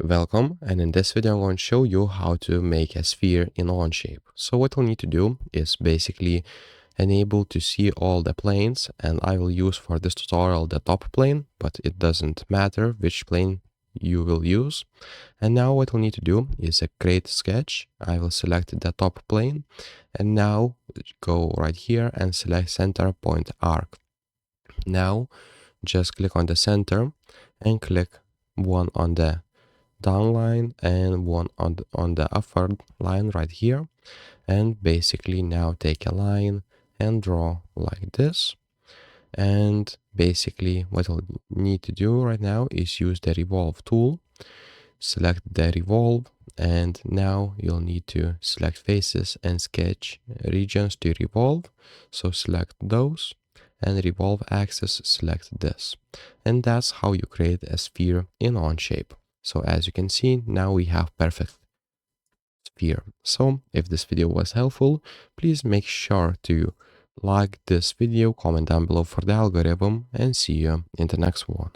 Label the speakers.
Speaker 1: Welcome, and in this video I'm going to show you how to make a sphere in Onshape. So what we'll need to do is basically enable to see all the planes, and I will use for this tutorial the top plane, but it doesn't matter which plane you will use. And now what we'll need to do is create sketch. I will select the top plane, and now go right here and select center point arc. Now just click on the center and click one on the down line and one on the upward line right here, and basically now take a line and draw like this. And basically what we'll need to do right now is use the revolve tool, select the revolve, and now you'll need to select faces and sketch regions to revolve. So select those and revolve axis, select this. And that's how you create a sphere in Onshape. So as you can see, now we have perfect sphere. So if this video was helpful, please make sure to like this video, comment down below for the algorithm, and see you in the next one.